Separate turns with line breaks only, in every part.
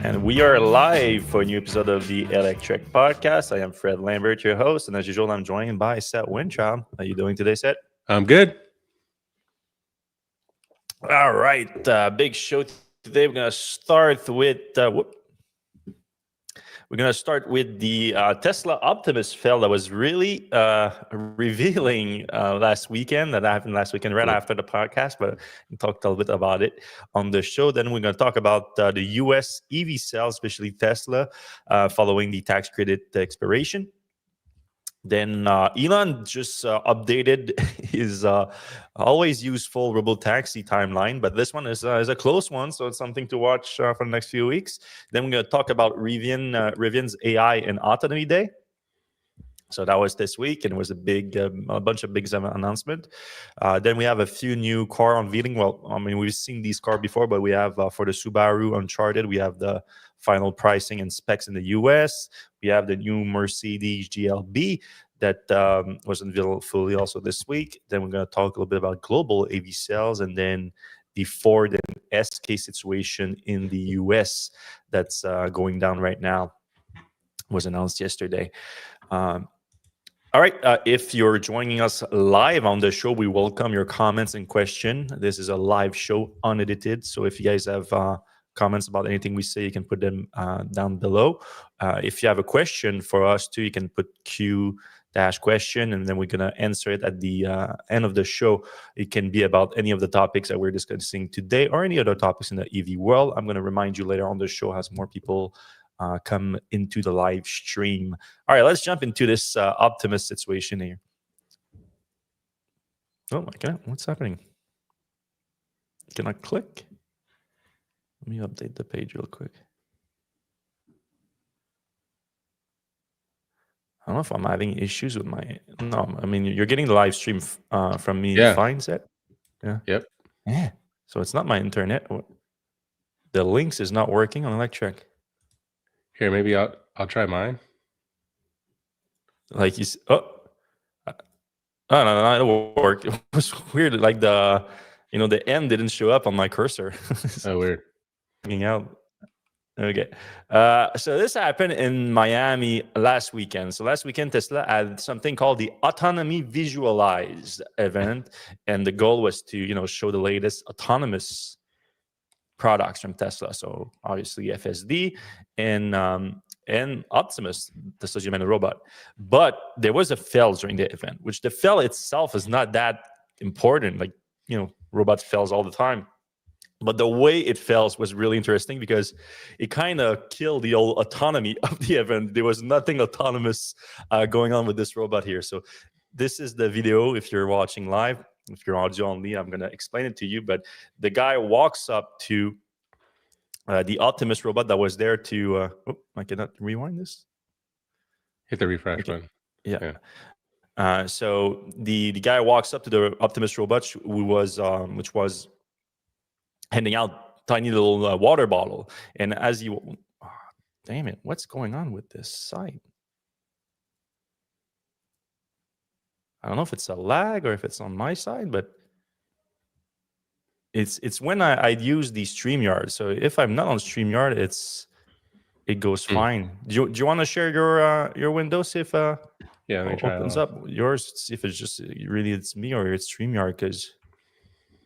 And we are live for a new episode of the Electrek podcast. I am Fred Lambert, your host, and as usual, I'm joined by Seth Winchild. How are you doing today, Seth?
I'm good.
All right, big show today. We're gonna start with the Tesla Optimus fail that was really revealing last weekend. That happened last weekend, right after the podcast. But we talked a little bit about it on the show. Then we're going to talk about the U.S. EV sales, especially Tesla, following the tax credit expiration. Then Elon just updated his always useful Robotaxi timeline, but this one is a close one, so it's something to watch for the next few weeks. Then we're going to talk about Rivian's AI and Autonomy Day. So that was this week, and it was a bunch of big announcement. Then we have a few new car unveiling. Well, I mean, we've seen these cars before, but we have for the Subaru Uncharted, we have the final pricing and specs in the US. We have the new Mercedes GLB that was unveiled fully also this week. Then we're going to talk a little bit about global AV sales, and then the Ford and SK situation in the US that's going down right now was announced yesterday. All right, if you're joining us live on the show, we welcome your comments and questions. This is a live show, unedited, so if you guys have comments about anything we say, you can put them down below. If you have a question for us too, you can put Q-question, and then we're going to answer it at the end of the show. It can be about any of the topics that we're discussing today or any other topics in the EV world. I'm going to remind you later on the show as more people come into the live stream. All right, let's jump into this Optimus situation here. Oh my God, what's happening? Can I click? Let me update the page real quick. I don't know if I'm having issues with my... No, I mean, you're getting the live stream from me fine, Set? Yeah.
Yep.
Yeah. So it's not my internet. The links is not working on Electrek.
Here, maybe I'll try mine.
Like you... Oh, no, it'll work. It was weird. Like the end didn't show up on my cursor.
Oh, weird.
Hanging out. Okay. So this happened in Miami last weekend. So last weekend, Tesla had something called the Autonomy Visualized event. And the goal was to, show the latest autonomous products from Tesla. So obviously FSD and Optimus, Tesla's humanoid robot. But there was a fail during the event, which the fail itself is not that important. Like, robots fails all the time. But the way it fails was really interesting because it kind of killed the old autonomy of the event. There was nothing autonomous going on with this robot here. So this is the video if you're watching live. If you're audio only, I'm going to explain it to you. But the guy walks up to the Optimus robot that was there to... I cannot rewind this.
Hit the refresh button.
Yeah. So the guy walks up to the Optimus robot, which was handing out tiny little water bottle. And as you... Oh, damn it. What's going on with this site? I don't know if it's a lag or if it's on my side, but it's when I use the StreamYard. So if I'm not on StreamYard, it goes fine. Do you want to share your window? See if
let me try
opens up yours. See if it's just really it's me or it's StreamYard. Because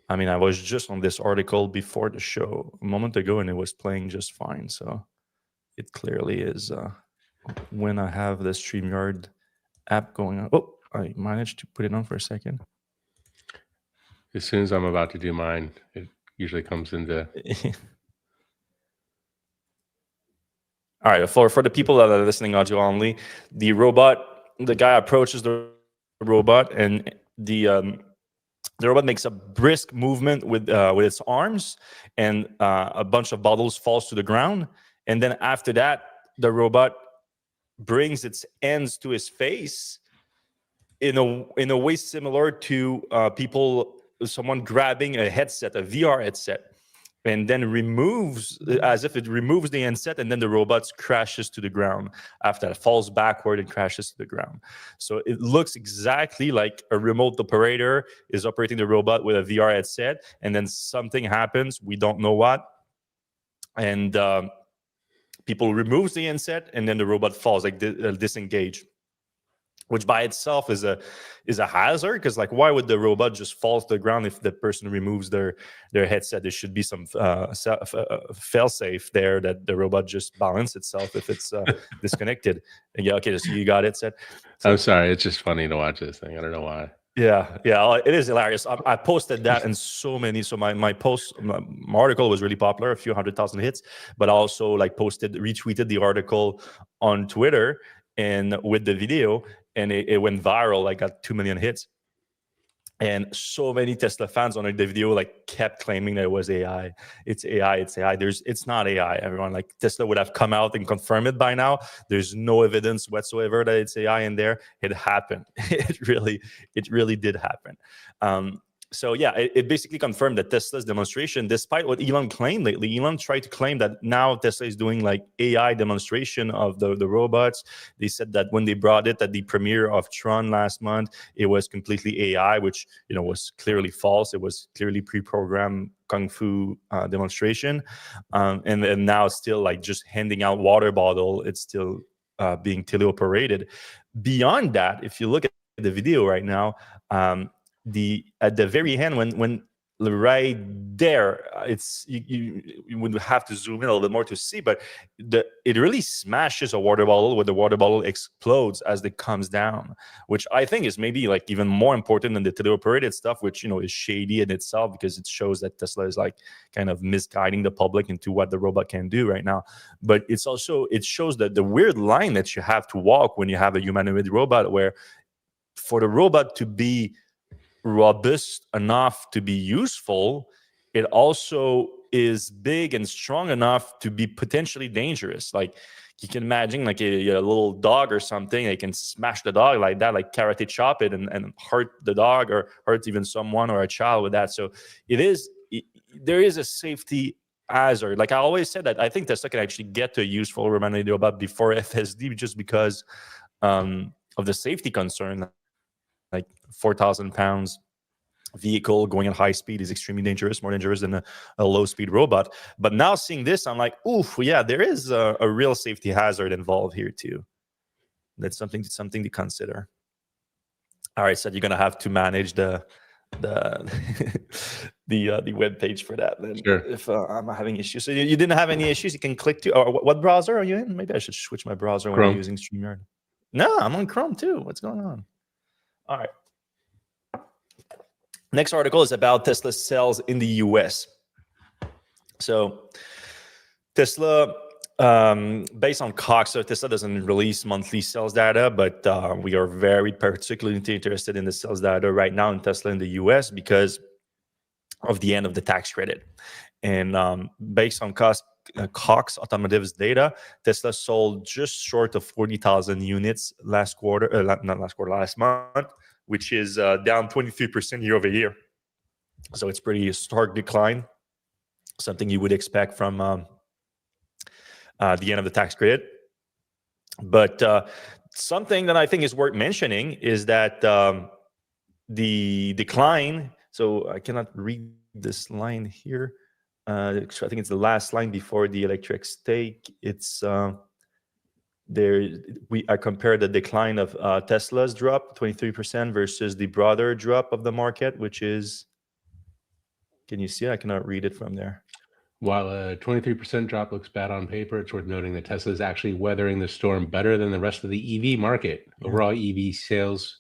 I mean, I was just on this article before the show a moment ago, and it was playing just fine. So it clearly is when I have the StreamYard app going on. Oh, I managed to put it on for a second.
As soon as I'm about to do mine, it usually comes into...
All right, for the people that are listening audio only, the guy approaches the robot, and the robot makes a brisk movement with its arms, and a bunch of bottles falls to the ground. And then after that, the robot brings its ends to his face in a way similar to someone grabbing a headset, a VR headset, and then as if it removes the handset, and then the robot crashes to the ground. After that, falls backward and crashes to the ground. So it looks exactly like a remote operator is operating the robot with a VR headset, and then something happens. We don't know what. And people removes the inset, and then the robot falls, like disengage, which by itself is a hazard, because like, why would the robot just fall to the ground if the person removes their headset? There should be some fail safe there that the robot just balance itself if it's disconnected. And yeah, okay, so you got it set. So,
I'm sorry, it's just funny to watch this thing. I don't know why.
Yeah, it is hilarious. I posted that, and so many. So my article was really popular, a few 100,000 hits. But I also like retweeted the article on Twitter and with the video, and it went viral. Like got 2 million hits. And so many Tesla fans on the video like kept claiming that it was AI. It's AI. It's AI. It's not AI. Everyone, like, Tesla would have come out and confirmed it by now. There's no evidence whatsoever that it's AI in there. It happened. It really did happen. So yeah, it basically confirmed that Tesla's demonstration, despite what Elon claimed lately. Elon tried to claim that now Tesla is doing like AI demonstration of the robots. They said that when they brought it at the premiere of Tron last month, it was completely AI, which was clearly false. It was clearly pre-programmed kung fu demonstration, and then now it's still like just handing out water bottle. It's still being teleoperated. Beyond that, if you look at the video right now, at the very end, when right there, it's you would have to zoom in a little bit more to see, but it really smashes a water bottle, where the water bottle explodes as it comes down, which I think is maybe like even more important than the teleoperated stuff, which is shady in itself, because it shows that Tesla is like kind of misguiding the public into what the robot can do right now. But it shows that the weird line that you have to walk when you have a humanoid robot, where for the robot to be robust enough to be useful, it also is big and strong enough to be potentially dangerous. Like, you can imagine like a little dog or something. They can smash the dog like that, like karate chop it, and hurt the dog or hurt even someone or a child with that. So there is a safety hazard. Like I always said, that I think Tesla can actually get to a useful humanoid robot before FSD, just because of the safety concern. Like 4,000 pounds vehicle going at high speed is extremely dangerous, more dangerous than a low speed robot. But now seeing this, I'm like, oof, yeah, there is a real safety hazard involved here too. That's something to consider. All right, so you're gonna have to manage the web page for that. Then,
sure.
If I'm having issues, so you didn't have any issues, you can click to. Or what browser are you in? Maybe I should switch my browser when I'm using StreamYard. No, I'm on Chrome too. What's going on? All right. Next article is about Tesla sales in the US. So Tesla, based on Cox, so Tesla doesn't release monthly sales data, but we are very particularly interested in the sales data right now in Tesla in the US because of the end of the tax credit. And based on Cox Automotive's data, Tesla sold just short of 40,000 units last month, which is down 23% year over year. So it's pretty stark decline, something you would expect from the end of the tax credit. But something that I think is worth mentioning is that the decline, so I cannot read this line here. I think it's the last line before the Electrek stake. It's I compared the decline of Tesla's drop 23% versus the broader drop of the market, which is, can you see it? I cannot read it from there.
While a 23% drop looks bad on paper, it's worth noting that Tesla is actually weathering the storm better than the rest of the EV market. Yeah. Overall EV sales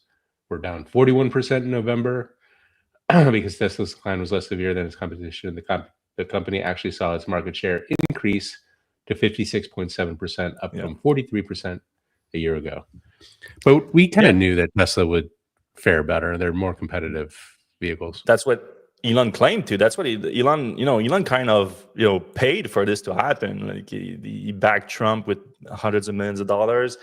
were down 41% in November because Tesla's decline was less severe than its competition. The company actually saw its market share increase to 56.7%, up from 43% a year ago. But we kind of knew that Tesla would fare better. They're more competitive vehicles.
That's what Elon claimed to. That's what Elon kind of paid for this to happen. Like he backed Trump with hundreds of millions of dollars.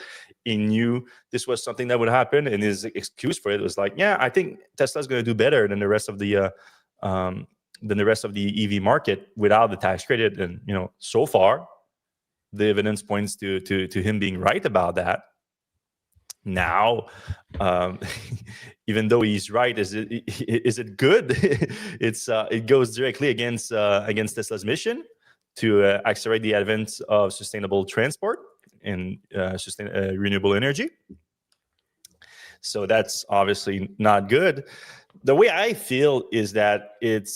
He knew this was something that would happen, and his excuse for it was like, "Yeah, I think Tesla's going to do better than the rest of the EV market without the tax credit." And so far, the evidence points to him being right about that. Now, even though he's right, is it good? It goes directly against Tesla's mission. to accelerate the advent of sustainable transport and renewable energy. So that's obviously not good. The way I feel is that it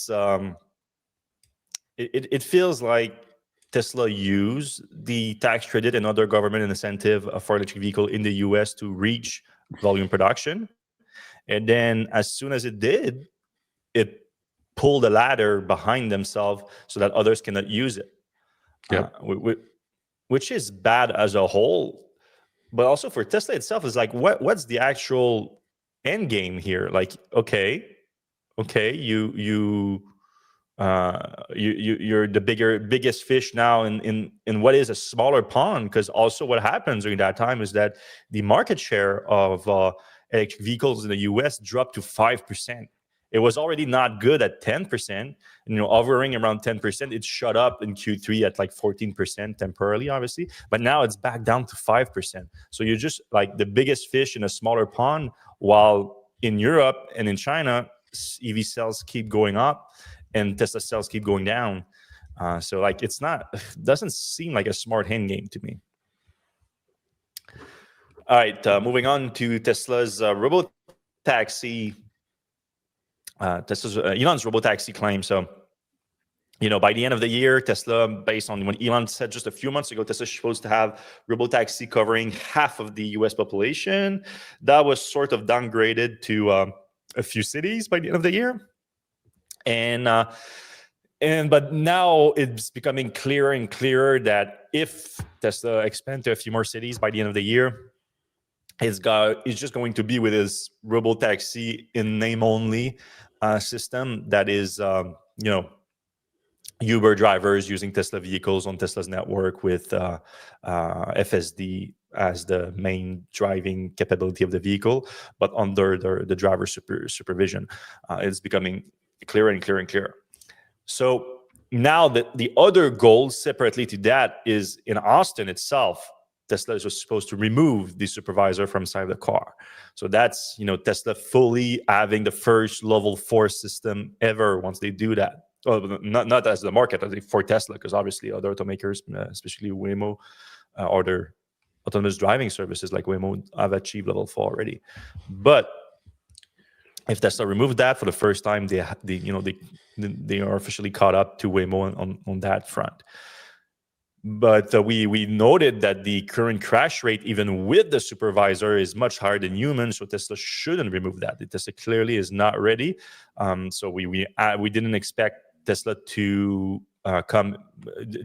feels like Tesla used the tax credit and other government incentive for electric vehicle in the US to reach volume production. And then as soon as it did, it pulled a ladder behind themselves so that others cannot use it.
Yep.
Which is bad as a whole. But also for Tesla itself, is like, what's the actual end game here? Like, okay, you're the biggest fish now in what is a smaller pond, because also what happens during that time is that the market share of electric vehicles in the US dropped to 5%. It was already not good at 10%, hovering around 10%. It shot up in Q3 at like 14% temporarily, obviously, but now it's back down to 5%. So you're just like the biggest fish in a smaller pond, while in Europe and in China, EV sales keep going up and Tesla sales keep going down. So like doesn't seem like a smart end game to me. All right, moving on to Tesla's Robotaxi. Tesla's Elon's Robotaxi claim. So, by the end of the year, Tesla, based on what Elon said just a few months ago, Tesla's supposed to have Robotaxi covering half of the US population. That was sort of downgraded to a few cities by the end of the year. But now it's becoming clearer and clearer that if Tesla expands to a few more cities by the end of the year, it's just going to be with his Robotaxi in name only system that is, Uber drivers using Tesla vehicles on Tesla's network with FSD as the main driving capability of the vehicle, but under the driver supervision. It's becoming clearer and clearer and clearer. So now the other goal separately to that is in Austin itself, Tesla is supposed to remove the supervisor from inside the car. So that's, Tesla fully having the first level 4 system ever once they do that. Well, not as the market, I think for Tesla, because obviously other automakers, especially Waymo, other autonomous driving services like Waymo have achieved level 4 already. But if Tesla removed that for the first time, they are officially caught up to Waymo on that front. But we noted that the current crash rate, even with the supervisor, is much higher than humans. So Tesla shouldn't remove that. Tesla clearly is not ready. So we didn't expect Tesla to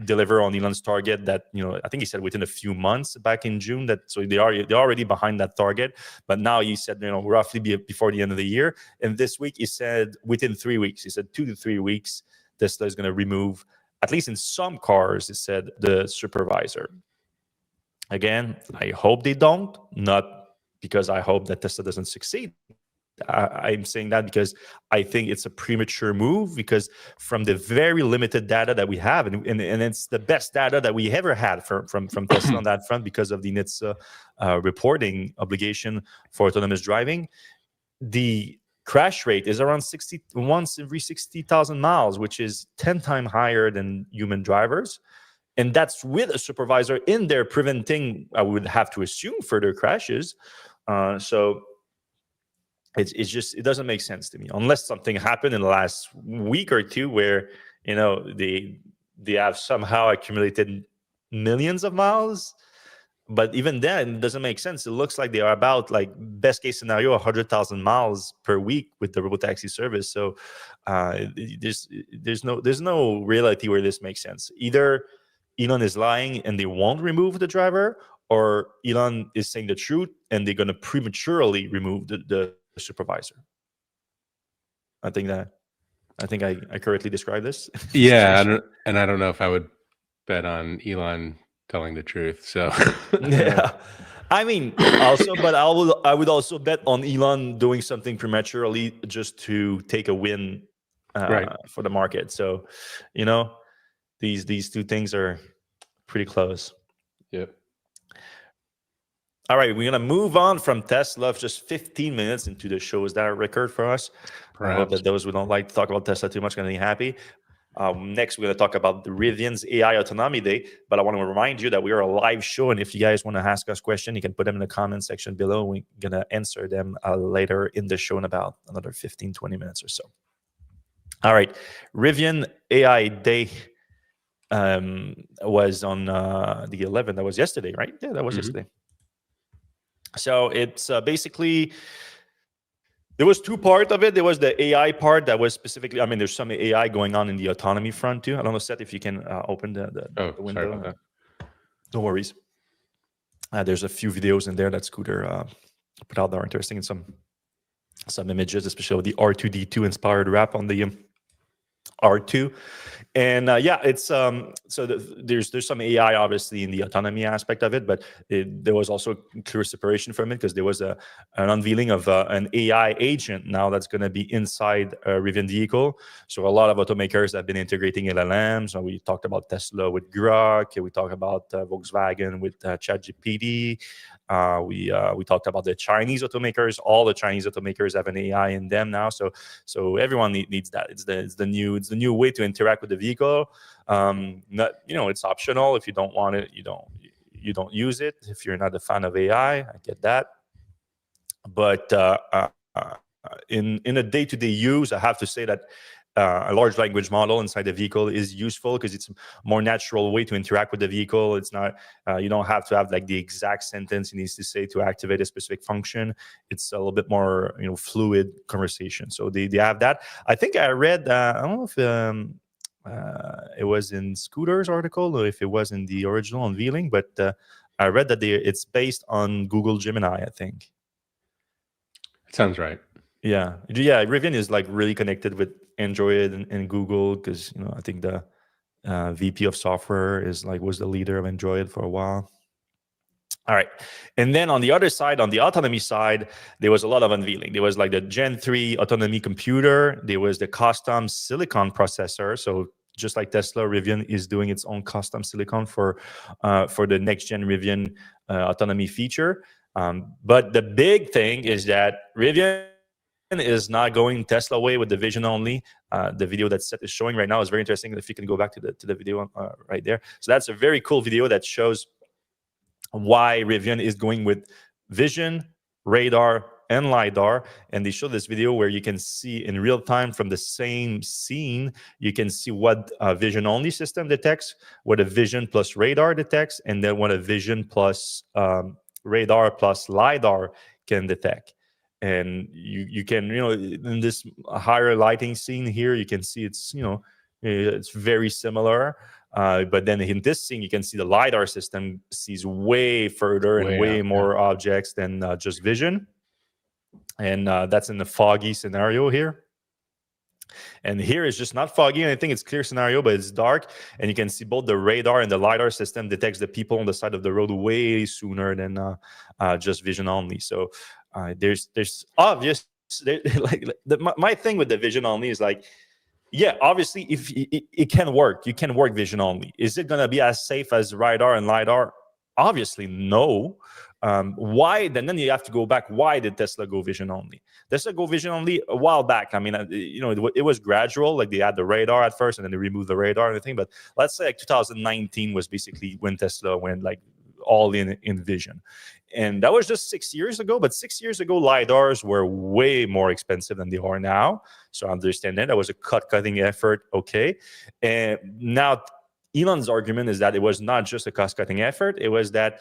deliver on Elon's target that, I think he said within a few months back in June, that so they're already behind that target. But now he said, roughly before the end of the year. And this week he said within 3 weeks. He said 2 to 3 weeks Tesla is going to remove, at least in some cars, he said, the supervisor. Again, I hope they don't, not because I hope that Tesla doesn't succeed. I'm saying that because I think it's a premature move, because from the very limited data that we have, and it's the best data that we ever had from Tesla on that front because of the NHTSA reporting obligation for autonomous driving, the crash rate is around 60 once every 60,000 miles, which is 10 times higher than human drivers. And that's with a supervisor in there preventing, I would have to assume, further crashes. So it doesn't make sense to me, unless something happened in the last week or two where, they have somehow accumulated millions of miles. But even then, it doesn't make sense. It looks like they are about, like, best case scenario, 100,000 miles per week with the Robotaxi service. So there's no reality where this makes sense. Either Elon is lying and they won't remove the driver, or Elon is saying the truth and they're going to prematurely remove the supervisor. I think I correctly described this.
Yeah, I don't know if I would bet on Elon telling the truth. So
yeah, I mean, also, but I would also bet on Elon doing something prematurely just to take a win
right
for the market. So, these two things are pretty close.
Yep.
All right, we're gonna move on from Tesla. Just 15 minutes into the show. Is that a record for us?
Perhaps.
I hope that those who don't like to talk about Tesla too much are gonna be happy. Next, we're going to talk about the Rivian's AI Autonomy Day. But I want to remind you that we are a live show, and if you guys want to ask us questions, you can put them in the comment section below. We're going to answer them later in the show in about another 15-20 minutes or so. All right, Rivian AI Day was on the 11th. That was yesterday, right? Yeah, that was yesterday. So it's basically, there was two parts of it. There was the AI part that was specifically, I mean, there's some AI going on in the autonomy front too. I don't know, Seth, if you can open the window.
Sorry about that.
No worries. There's a few videos in there that Scooter put out that are interesting, and some images, especially the R2D2 inspired wrap on the R2. And yeah, it's there's some AI obviously in the autonomy aspect of it, but there was also clear separation from it, because there was an unveiling of an AI agent now that's going to be inside a Rivian vehicle. So a lot of automakers have been integrating LLMs. So we talked about Tesla with Grok. We talked about Volkswagen with ChatGPT. We talked about the Chinese automakers. All the Chinese automakers have an AI in them now. So everyone needs that. It's the new way to interact with the vehicle. It's optional. If you don't want it, you don't use it. If you're not a fan of AI, I get that. But in a day-to-day use, I have to say that a large language model inside the vehicle is useful, because it's a more natural way to interact with the vehicle. It's not, you don't have to have like the exact sentence he needs to say to activate a specific function. It's a little bit more, fluid conversation. So they have that. I think I read, I don't know if it was in Scooter's article or if it was in the original unveiling, but I read that it's based on Google Gemini, I think.
Sounds right.
Yeah. Rivian is like really connected with Android and Google, because I think the VP of software was the leader of Android for a while. All right. And then on the other side, on the autonomy side, there was a lot of unveiling. There was like the Gen 3 autonomy computer. There was the custom silicon processor. So just like Tesla, Rivian is doing its own custom silicon for the next gen Rivian autonomy feature. But the big thing is that Rivian is not going Tesla way with the vision only. The video that Seth is showing right now is very interesting. If you can go back to the video right there. So that's a very cool video that shows why Rivian is going with vision, radar, and LiDAR. And they show this video where you can see in real time from the same scene, you can see what a vision only system detects, what a vision plus radar detects, and then what a vision plus radar plus LiDAR can detect. And you can, in this higher lighting scene here, you can see it's very similar. But then in this scene, you can see the LiDAR system sees way further and way more objects than just vision. And that's in the foggy scenario here. And here is just not foggy, and I think it's clear scenario, but it's dark. And you can see both the radar and the LiDAR system detects the people on the side of the road way sooner than just vision only. So there's obvious, my thing with the vision only is like, yeah, obviously, if it can work, you can work vision only. Is it going to be as safe as radar and LiDAR? Obviously, no. Why? Then you have to go back. Why did Tesla go vision only? Tesla go vision only a while back. I mean, it was gradual. Like they had the radar at first, and then they removed the radar and everything. But let's say like 2019 was basically when Tesla went like all in vision. And that was just 6 years ago. But 6 years ago, LiDARs were way more expensive than they are now. So I understand that was a cutting effort. Okay. And now Elon's argument is that it was not just a cost-cutting effort. It was that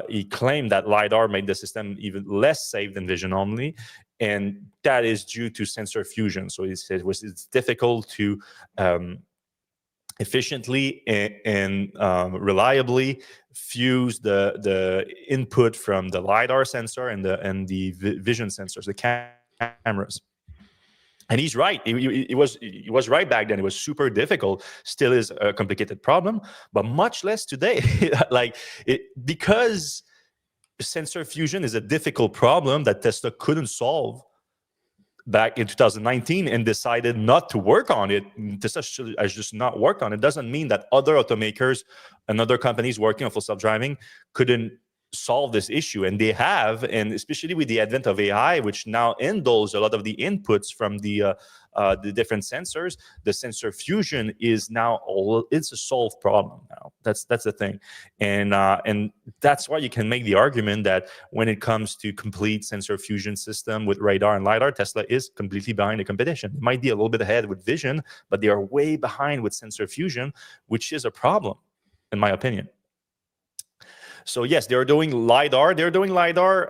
he claimed that LiDAR made the system even less safe than vision only. And that is due to sensor fusion. So he said it's difficult to efficiently and reliably fuse the input from the LiDAR sensor and the vision sensors, the cameras. And he's right. He was right back then. It was super difficult. Still is a complicated problem, but much less today. Because sensor fusion is a difficult problem that Tesla couldn't solve back in 2019 and decided not to work on it. Tesla has just not worked on it. Doesn't mean that other automakers and other companies working on full self-driving couldn't solve this issue, and they have, and especially with the advent of AI, which now handles a lot of the inputs from the different sensors. The sensor fusion is now it's a solved problem now. That's the thing, and that's why you can make the argument that when it comes to complete sensor fusion system with radar and lidar, Tesla is completely behind the competition. It might be a little bit ahead with vision, but they are way behind with sensor fusion, which is a problem, in my opinion. So yes, they're doing LiDAR.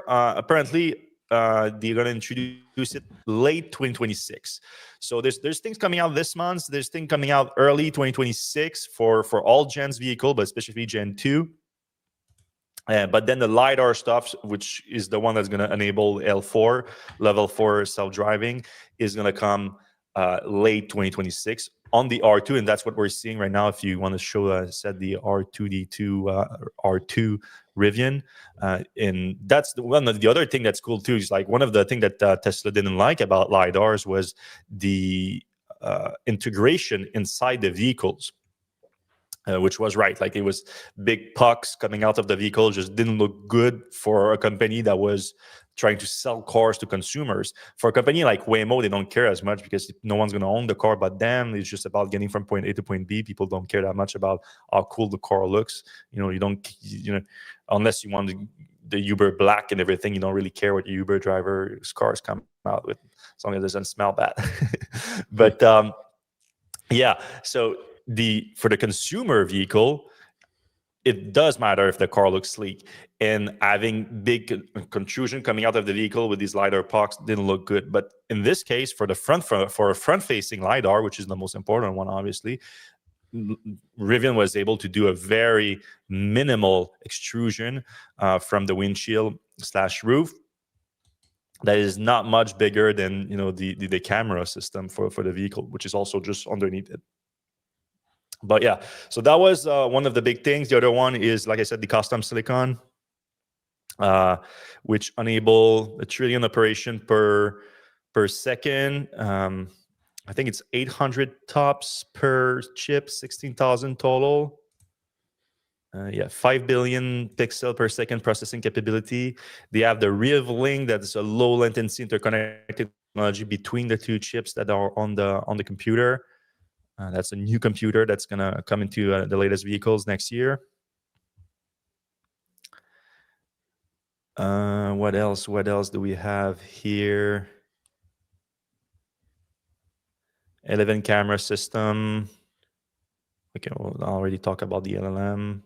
Apparently, they're going to introduce it late 2026. So there's things coming out this month. There's things coming out early 2026 for all gens vehicle, but especially Gen 2. But then the LiDAR stuff, which is the one that's going to enable L4, level 4 self-driving, is going to come late 2026 on the R2, and that's what we're seeing right now. If you want to show, said the R2D2 R2 Rivian, and that's one of the other thing that's cool too. Is like one of the things that Tesla didn't like about lidars was the integration inside the vehicles. Which was right. Like it was big pucks coming out of the vehicle, just didn't look good for a company that was trying to sell cars to consumers. For a company like Waymo, they don't care as much because no one's going to own the car but them. It's just about getting from point A to point B. People don't care that much about how cool the car looks. You don't, unless you want the Uber Black and everything, you don't really care what your Uber driver's cars come out with, as long as it doesn't smell bad. But yeah, so for the consumer vehicle, it does matter if the car looks sleek, and having big protrusion coming out of the vehicle with these lidar pucks didn't look good. But in this case, for a front-facing lidar, which is the most important one, obviously, Rivian was able to do a very minimal extrusion from the windshield/roof. That is not much bigger than the camera system for the vehicle, which is also just underneath it. But yeah, so that was one of the big things. The other one is, like I said, the custom silicon, which enable 1 trillion operation per second. I think it's 800 tops per chip, 16,000 total. 5 billion pixel per second processing capability. They have the RivLink, that's a low latency interconnect technology between the two chips that are on the computer. That's a new computer that's going to come into the latest vehicles next year. What else do we have here? 11 camera system. Okay, we'll already talk about the LLM.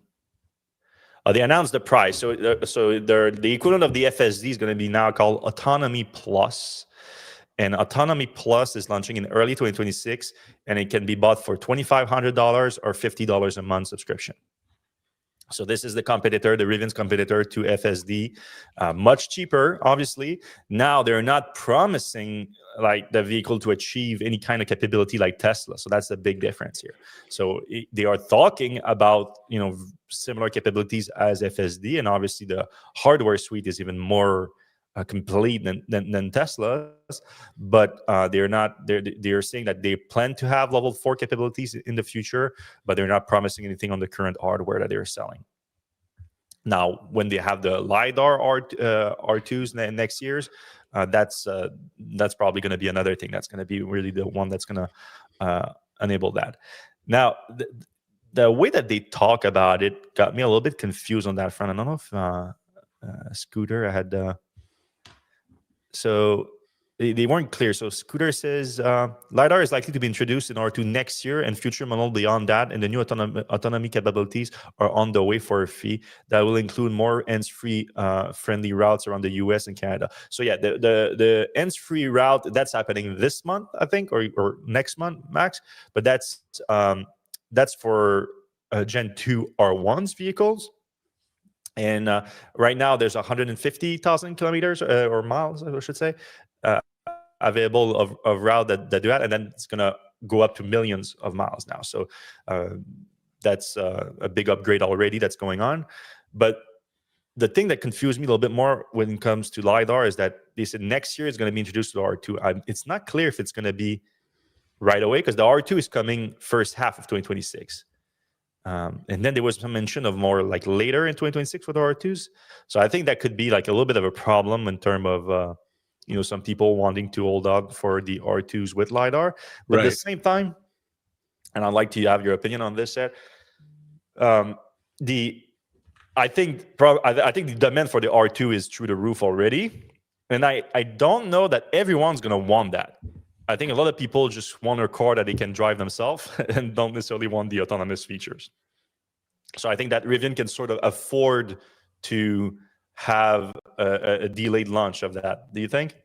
They announced the price. So the equivalent of the FSD is going to be now called Autonomy Plus. And Autonomy Plus is launching in early 2026, and it can be bought for $2,500 or $50 a month subscription. So this is the competitor, the Rivian's competitor to FSD, much cheaper, obviously. Now they're not promising like the vehicle to achieve any kind of capability like Tesla. So that's the big difference here. So they are talking about similar capabilities as FSD, and obviously the hardware suite is even more complete than Tesla's, but they're not. They're saying that they plan to have level 4 capabilities in the future, but they're not promising anything on the current hardware that they're selling. Now, when they have the LiDAR R2s next year's, that's probably going to be another thing. That's going to be really the one that's going to enable that. Now, the way that they talk about it got me a little bit confused on that front. I don't know if Scooter, I had. So they weren't clear. So Scooter says LiDAR is likely to be introduced in R2 next year and future model beyond that, and the new autonomy capabilities are on the way for a fee that will include more hands-free friendly routes around the US and Canada. So yeah, the hands-free route, that's happening this month, I think, or next month, max. But that's for Gen 2 R1's vehicles. And right now, there's 150,000 kilometers or miles, I should say, available of route that do that, and then it's going to go up to millions of miles now. So that's a big upgrade already that's going on. But the thing that confused me a little bit more when it comes to LiDAR is that they said next year it's going to be introduced to the R2. It's not clear if it's going to be right away, because the R2 is coming first half of 2026. And then there was some mention of more like later in 2026 for the R2s. So I think that could be like a little bit of a problem in terms of some people wanting to hold out for the R2s with LiDAR. But at the same time, and I'd like to have your opinion on this, Ed, I think the demand for the R2 is through the roof already. And I don't know that everyone's going to want that. I think a lot of people just want a car that they can drive themselves and don't necessarily want the autonomous features. So I think that Rivian can sort of afford to have a delayed launch of that. Do you think?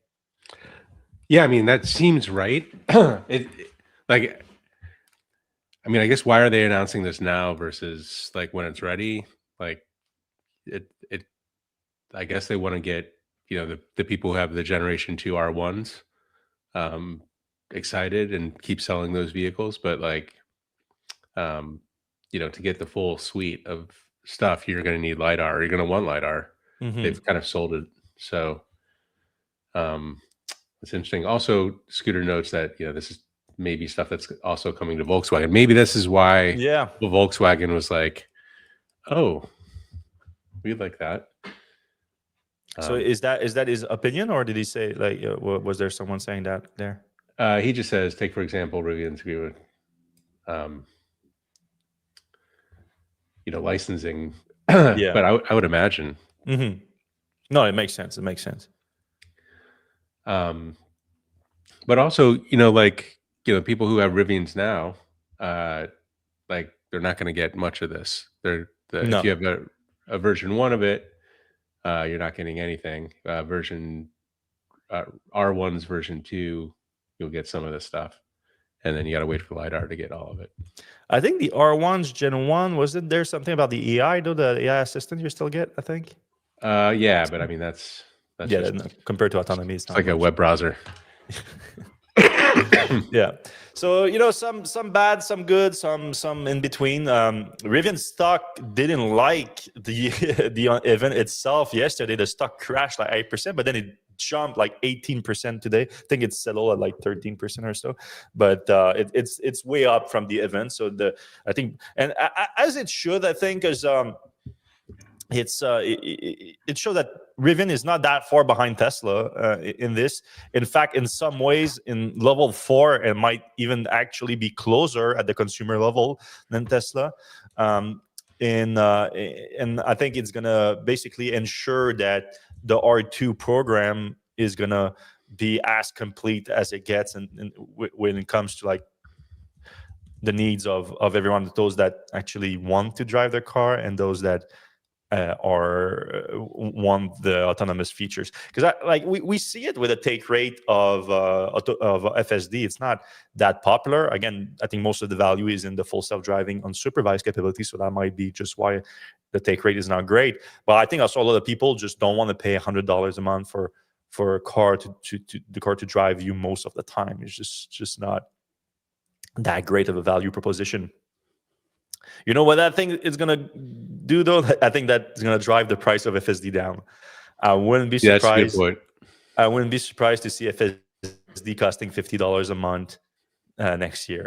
Yeah, I mean, that seems right. Like, I mean, I guess why are they announcing this now versus like when it's ready? Like, I guess they want to get, the people who have the Generation 2 R1s excited and keep selling those vehicles. But like, to get the full suite of stuff, you're going to need LiDAR. You're going to want LiDAR.
Mm-hmm.
They've kind of sold it. So it's interesting. Also, Scooter notes that, this is maybe stuff that's also coming to Volkswagen. Maybe this is why Volkswagen was like, oh, we'd like that.
So is that his opinion, or did he say, like, was there someone saying that there?
He just says, take for example, Rivian's agreement, licensing.
Yeah.
But I would imagine.
Mm-hmm. No, it makes sense. It makes sense.
But also, people who have Rivians now, like they're not going to get much of this. If you have a version 1 of it, you're not getting anything. Version R1's version 2, you'll get some of this stuff, and then you got to wait for LiDAR to get all of it.
I think the R1's Gen 1, wasn't there something about the AI, though, the AI assistant you still get, I think?
Yeah, but I mean, that's
just, compared to autonomy,
it's like a web browser.
Yeah. So, some bad, some good, some in between. Rivian stock didn't like the event itself yesterday. The stock crashed like 8%, but then it jumped like 18% today. I think it's settled at like 13% or so, but it's way up from the event. So I think, and as it should, I think, because it shows that Rivian is not that far behind Tesla in this. In fact, in some ways, in level 4, it might even actually be closer at the consumer level than Tesla. And I think it's gonna basically ensure that the R2 program is gonna be as complete as it gets, and when it comes to like the needs of everyone, those that actually want to drive their car and those that want the autonomous features. Because we see it with a take rate of FSD. It's not that popular. Again, I think most of the value is in the full self-driving unsupervised capability, so that might be just why the take rate is not great. But I think also a lot of people just don't want to pay $100 a month for a car to drive you most of the time. It's just not that great of a value proposition. You know what that thing is going to do, though? I think that's going to drive the price of FSD down. I wouldn't be surprised.
Yeah, that's a good point.
I wouldn't be surprised to see FSD costing $50 a month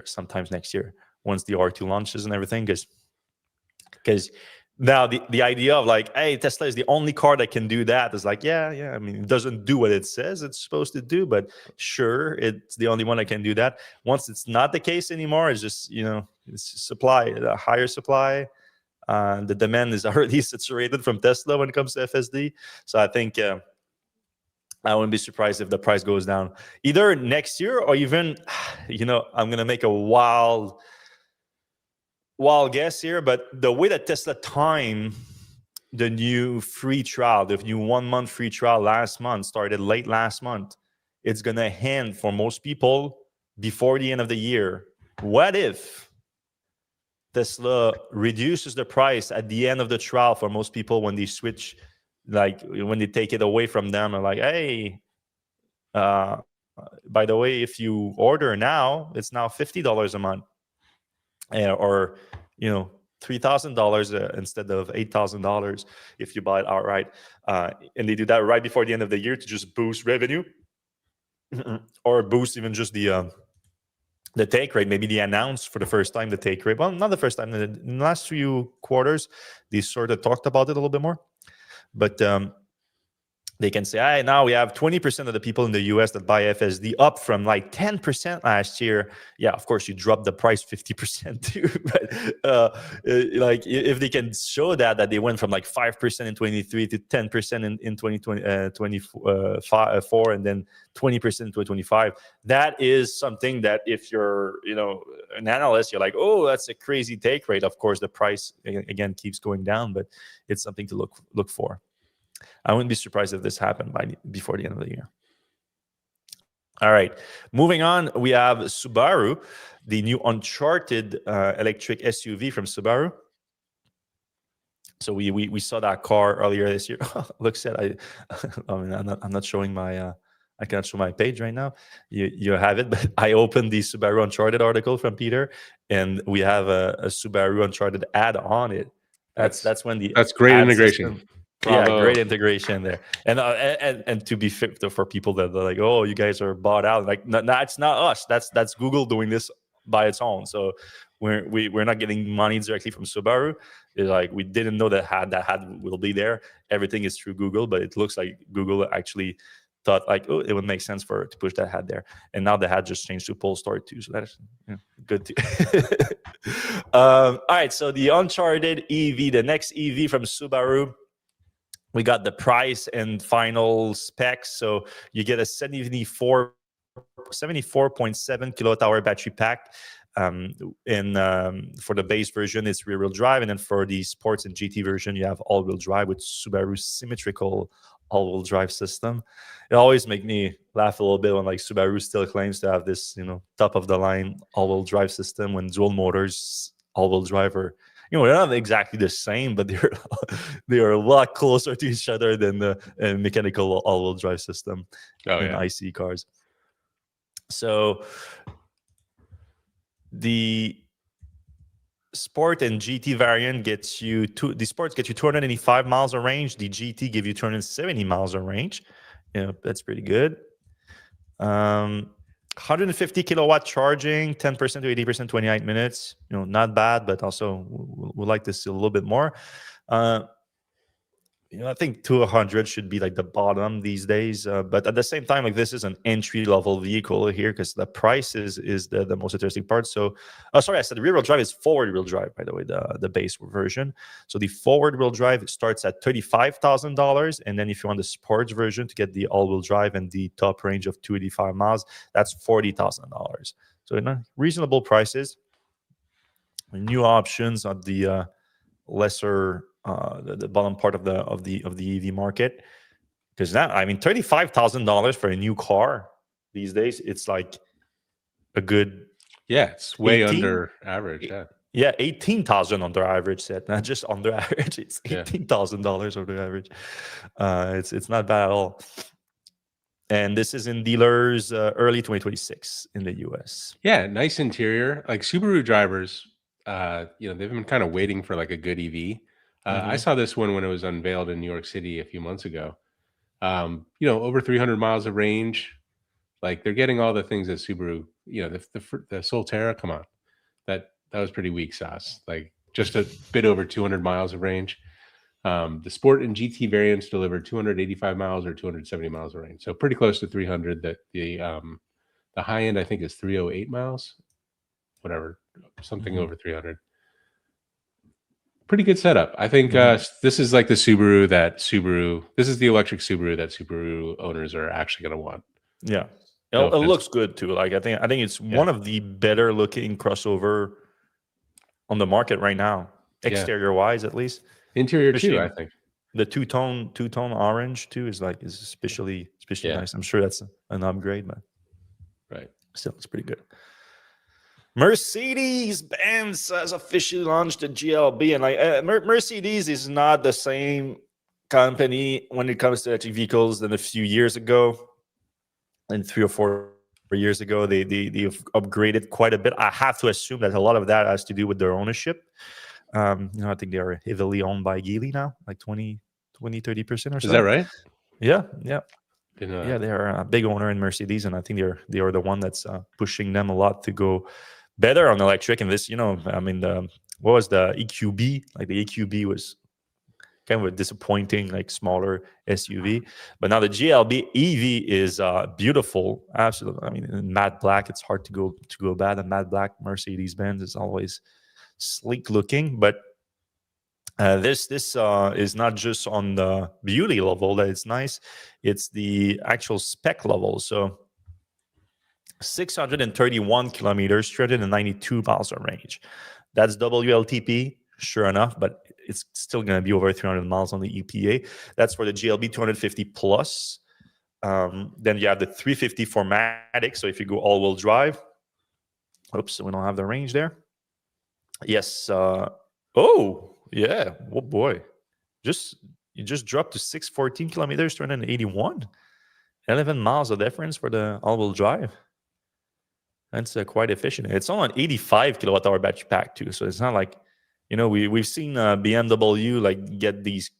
sometimes next year, once the R2 launches and everything. Because now the idea of like, hey, Tesla is the only car that can do that is like, yeah. I mean, it doesn't do what it says it's supposed to do, but sure, it's the only one that can do that. Once it's not the case anymore, it's just, it's supply, a higher supply. The demand is already saturated from Tesla when it comes to FSD. So I think I wouldn't be surprised if the price goes down either next year or even, I'm going to make a wild guess here, but the way that Tesla timed the new free trial, the new 1 month free trial last month, started late last month, it's going to end for most people before the end of the year. What if Tesla reduces the price at the end of the trial for most people when they switch, like when they take it away from them and like, hey, by the way, if you order now, it's now $50 a month, or $3,000 instead of $8,000 if you buy it outright, and they do that right before the end of the year to just boost revenue or boost even just the the take rate. Maybe they announced for the first time the take rate. Well, not the first time. In the last few quarters, they sort of talked about it a little bit more. But they can say, hey, now we have 20% of the people in the US that buy FSD, up from like 10% last year. Yeah, of course, you drop the price 50% too. But like if they can show that they went from like 5% in 23 to 10% in 2024, and then 20% in 2025, that is something that if you're, an analyst, you're like, oh, that's a crazy take rate. Of course, the price again keeps going down, but it's something to look for. I wouldn't be surprised if this happened before the end of the year. All right, moving on, we have Subaru, the new Uncharted electric SUV from Subaru. So we saw that car earlier this year. Looks at I'm not showing my I cannot show my page right now. You have it, but I opened the Subaru Uncharted article from Peter, and we have a Subaru Uncharted ad on it. That's when the
that's great integration.
System, yeah, great integration there. And to be fair for people that are like, oh, you guys are bought out. Like, no, it's not us. That's Google doing this by its own. So we're not getting money directly from Subaru. It's like we didn't know that had will be there. Everything is through Google, but it looks like Google actually thought like, oh, it would make sense to push that hat there. And now the hat just changed to Polestar too. So that's good too. All right. So the Uncharted EV, the next EV from Subaru. We got the price and final specs. So you get a 74.7 kilowatt hour battery pack. For the base version, it's rear-wheel drive. And then for the sports and GT version, you have all-wheel drive with Subaru's symmetrical all-wheel drive system. It always makes me laugh a little bit when like Subaru still claims to have this, top-of-the-line all-wheel drive system when dual motors all-wheel drive are, they're not exactly the same, but they are a lot closer to each other than the mechanical all-wheel drive system in IC cars. So the Sport and GT variant gets you the Sports get you 285 miles of range. The GT give you 270 miles of range. That's pretty good. 150 kilowatt charging, 10% to 80%, 28 minutes. Not bad, but also we'd like to see a little bit more. I think 200 should be like the bottom these days. But at the same time, like this is an entry-level vehicle here because the price is the most interesting part. So, sorry, I said the rear-wheel drive is forward-wheel drive, by the way, the base version. So the forward-wheel drive starts at $35,000. And then if you want the sports version to get the all-wheel drive and the top range of 285 miles, that's $40,000. So reasonable prices. New options on the lesser... the bottom part of the EV market, because now $35,000 for a new car these days, it's like a good
it's way under average.
18,000 under average set, not just under average. It's $18,000 under average. It's not bad at all. And this is in dealers early 2026 in the US.
Nice interior. Like Subaru drivers, they've been kind of waiting for like a good EV. I saw this one when it was unveiled in New York City a few months ago. Over 300 miles of range. Like they're getting all the things that Subaru, the Solterra, come on. That was pretty weak sauce. Like just a bit over 200 miles of range. The Sport and GT variants deliver 285 miles or 270 miles of range. So pretty close to 300. That the high end, I think, is 308 miles. Whatever, something over 300. Pretty good setup. I think this is like the Subaru this is the electric Subaru that Subaru owners are actually going to want.
Yeah. It looks good too. Like I think it's one of the better looking crossover on the market right now, exterior wise at least.
Interior too, I think.
The two-tone orange too is especially nice. I'm sure that's an upgrade, but still it's pretty good. Mercedes-Benz has officially launched the GLB, and Mercedes is not the same company when it comes to electric vehicles than a few years ago. And 3 or 4 years ago, they've upgraded quite a bit. I have to assume that a lot of that has to do with their ownership. I think they are heavily owned by Geely now, like 20-30% or so.
Is that right?
Yeah.
Didn't know
Yeah,
that.
they're a big owner in Mercedes, and I think they are the one that's pushing them a lot to go better on electric. And this, I mean, what was the EQB? Like the EQB was kind of a disappointing, like smaller SUV. But now the GLB EV is beautiful, absolutely. I mean, in matte black, it's hard to go bad. And matte black Mercedes-Benz is always sleek looking, but this is not just on the beauty level that it's nice; it's the actual spec level. So 631 kilometers, 392 miles of range. That's WLTP, sure enough, but it's still going to be over 300 miles on the EPA. That's for the GLB 250 plus. Then you have the 350 4MATIC. So if you go all-wheel drive, oops, we don't have the range there. Yes. Oh, yeah. Oh boy, you just dropped to 614 kilometers, 281. 11 miles of difference for the all-wheel drive. That's quite efficient. It's on an 85 kilowatt hour battery pack too, so it's not like, we've seen BMW like get these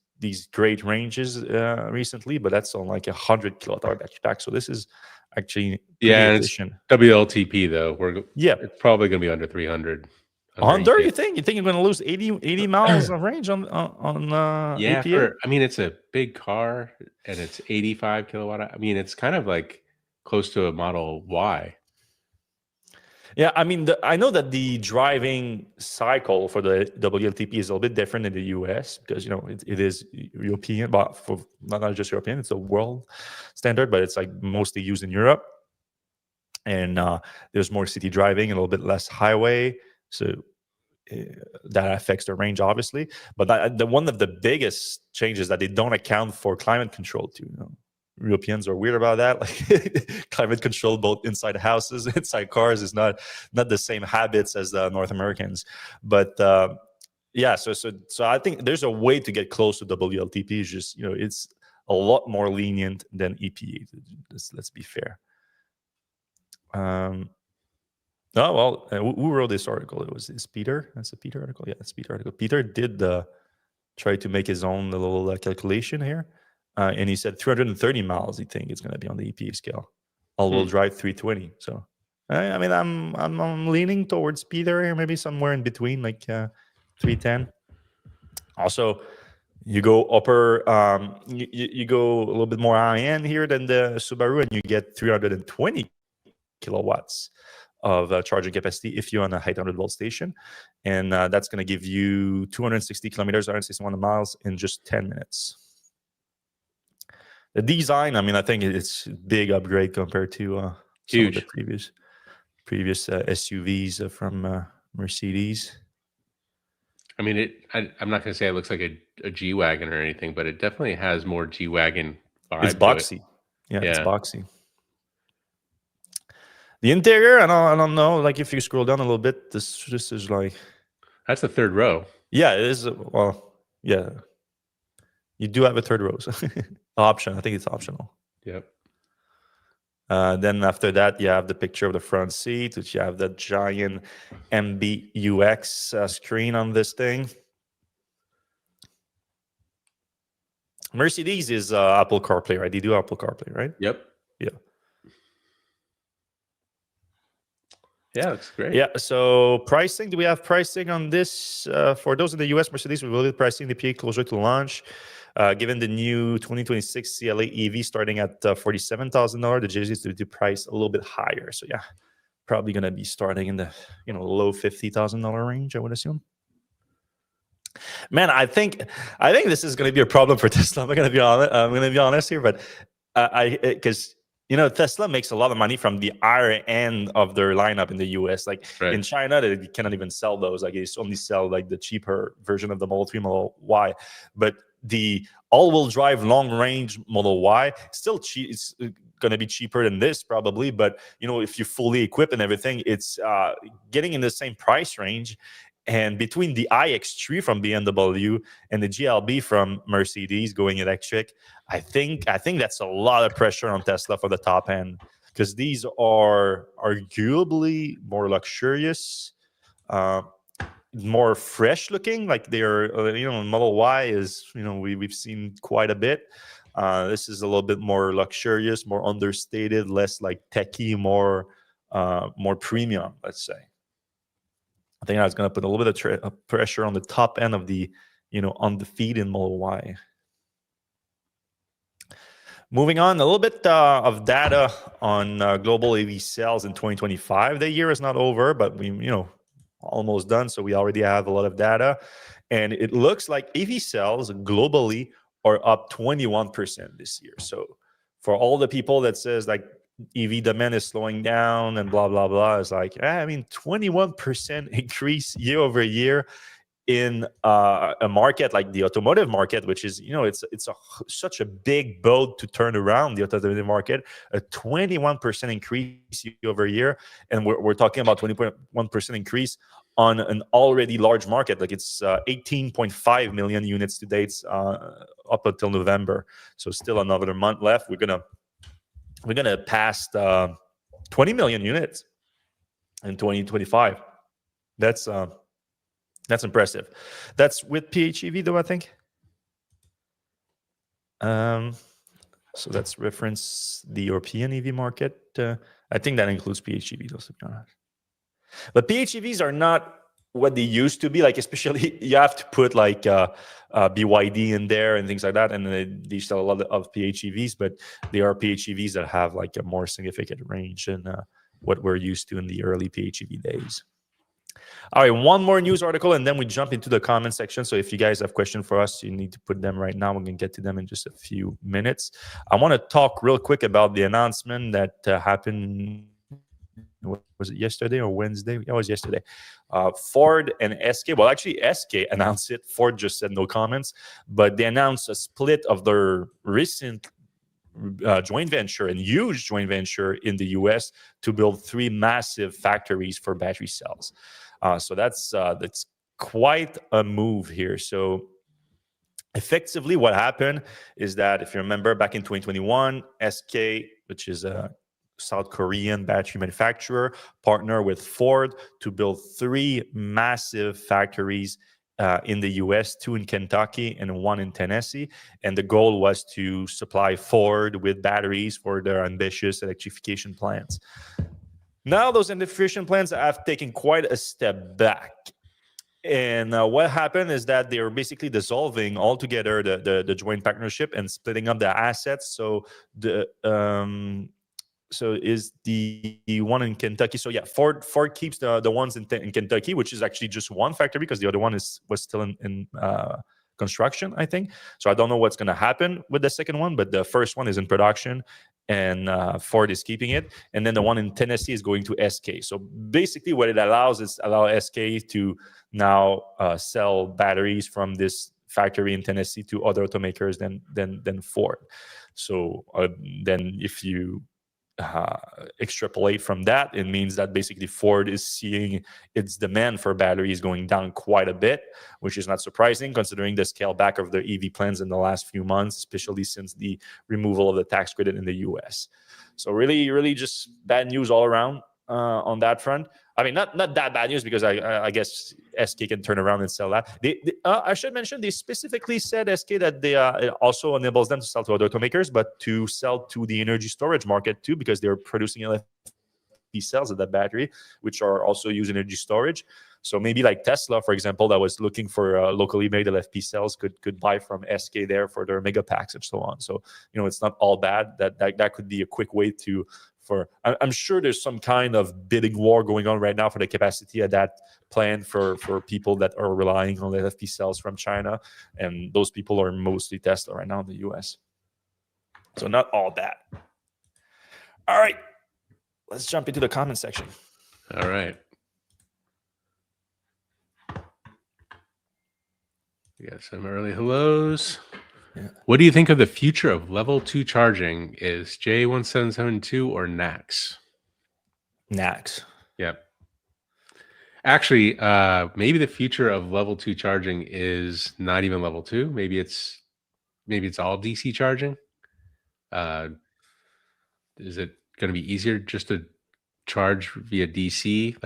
great ranges recently, but that's on like 100 kilowatt hour battery pack. So this is actually pretty efficient.
It's WLTP though.
Yeah,
It's probably going to be under 300.
100. You think you're going to lose 80 miles of range on
Yeah,
APA?
I mean, it's a big car and it's 85 kilowatt. I mean, it's kind of like close to a Model Y.
Yeah, I mean, I know that the driving cycle for the WLTP is a little bit different in the US because, it is European, but for not just European, it's a world standard, but it's like mostly used in Europe. And there's more city driving and a little bit less highway. So that affects the range, obviously. But the one of the biggest changes that they don't account for climate control too. Europeans are weird about that. Like climate control, both inside houses, inside cars, is not the same habits as the North Americans. But yeah, so I think there's a way to get close to WLTP. It's just it's a lot more lenient than EPA. Let's be fair. Oh well, who wrote this article? It's Peter. That's a Peter article. Yeah, it's Peter article. Peter did try to make his own little calculation here. And he said 330 miles. He think it's going to be on the EPA scale. All-wheel drive 320. So, I mean, I'm leaning towards Peter here, maybe somewhere in between, like 310. Also, you go upper, you go a little bit more high end here than the Subaru, and you get 320 kilowatts of charging capacity if you're on a 800-volt station, and that's going to give you 260 kilometers, 161 miles in just 10 minutes. The design, I mean, I think it's a big upgrade compared to some of the previous SUVs from Mercedes.
I mean, I'm not going to say it looks like a G-Wagon or anything, but it definitely has more G-Wagon vibe.
It's boxy.
Yeah,
it's boxy. The interior, I don't know. Like if you scroll down a little bit, this is like,
that's the third row.
Yeah, it is. Well, yeah, you do have a third row. So option. I think it's optional.
Yep.
Then after that, you have the picture of the front seat, which you have the giant MBUX screen on this thing. Mercedes is Apple CarPlay, right? They do Apple CarPlay, right?
Yep.
Yeah.
Yeah, looks great.
Yeah. So pricing, do we have pricing on this? For those in the US, Mercedes will be pricing the PA closer to launch. Given the new 2026 CLA EV starting at $47,000, the JZ to price a little bit higher. So yeah, probably going to be starting in the low $50,000 range, I would assume. Man, I think this is going to be a problem for Tesla. I'm going to be honest here, but because Tesla makes a lot of money from the higher end of their lineup in the US. Like in China, they cannot even sell those. Like they only sell like the cheaper version of the Model 3, Model Y. But the all-wheel drive long-range Model Y still cheap. It's going to be cheaper than this probably. But if you fully equip and everything, it's getting in the same price range. And between the iX3 from BMW and the GLB from Mercedes going electric, I think that's a lot of pressure on Tesla for the top end, because these are arguably more luxurious, more fresh looking. Like they're, Model Y is, we've seen quite a bit. This is a little bit more luxurious, more understated, less like techie, more premium, let's say. I think that's going to put a little bit of pressure on the top end of the, on the feed in Model Y. Moving on, a little bit of data on global EV sales in 2025. The year is not over, but we, almost done. So we already have a lot of data. And it looks like EV sales globally are up 21% this year. So for all the people that says like EV demand is slowing down and blah, blah, blah, it's like, 21% increase year over year in a market like the automotive market, which is, it's such a big boat to turn around, the automotive market, a 21% increase year over year. And we're talking about 21% increase on an already large market. Like it's 18.5 million units to date up until November. So still another month left. We're gonna pass 20 million units in 2025. That's impressive. That's with PHEV, though, I think. So that's reference the European EV market. I think that includes PHEV, though, to be honest. But PHEVs are not what they used to be. Like, especially, you have to put like BYD in there and things like that. And they sell a lot of PHEVs, but they are PHEVs that have like a more significant range than what we're used to in the early PHEV days. All right, one more news article, and then we jump into the comment section. So if you guys have questions for us, you need to put them right now. We're going to get to them in just a few minutes. I want to talk real quick about the announcement that happened, was it yesterday or Wednesday? It was yesterday. Ford and SK, well, actually, SK announced it. Ford just said no comments, but they announced a split of their recent joint venture and huge joint venture in the US to build 3 massive factories for battery cells. So that's quite a move here. So effectively what happened is that, if you remember, back in 2021, SK, which is a South Korean battery manufacturer, partnered with Ford to build 3 massive factories in the US, 2 in Kentucky and 1 in Tennessee. And the goal was to supply Ford with batteries for their ambitious electrification plans. Now, those electrification plans have taken quite a step back. And what happened is that they were basically dissolving altogether the joint partnership and splitting up the assets. So is the one in Kentucky. So yeah, Ford keeps the ones in Kentucky, which is actually just one factory because the other one was still in construction, I think. So I don't know what's going to happen with the second one, but the first one is in production, and Ford is keeping it. And then the one in Tennessee is going to SK. So basically what it allows is SK to now sell batteries from this factory in Tennessee to other automakers than Ford. So then if you extrapolate from that, it means that basically Ford is seeing its demand for batteries going down quite a bit, which is not surprising considering the scale back of the EV plans in the last few months, especially since the removal of the tax credit in the US. So really, really just bad news all around on that front. I mean, not that bad news, because I guess SK can turn around and sell that. I should mention, they specifically said, SK, that it also enables them to sell to other automakers, but to sell to the energy storage market too, because they're producing LFP cells of that battery, which are also used in energy storage. So maybe like Tesla, for example, that was looking for locally made LFP cells could buy from SK there for their mega packs and so on. So, it's not all bad. That could be a quick way to... I'm sure there's some kind of bidding war going on right now for the capacity of that plant for people that are relying on LFP cells from China, and those people are mostly Tesla right now in the US. So not all bad. All right, let's jump into the comment section.
All right. We got some early hellos. Yeah. What do you think of the future of level 2 charging? Is J1772 or NACS?
NACS.
Yep. Actually, maybe the future of level 2 charging is not even level 2. Maybe it's all DC charging. Is it going to be easier just to charge via DC?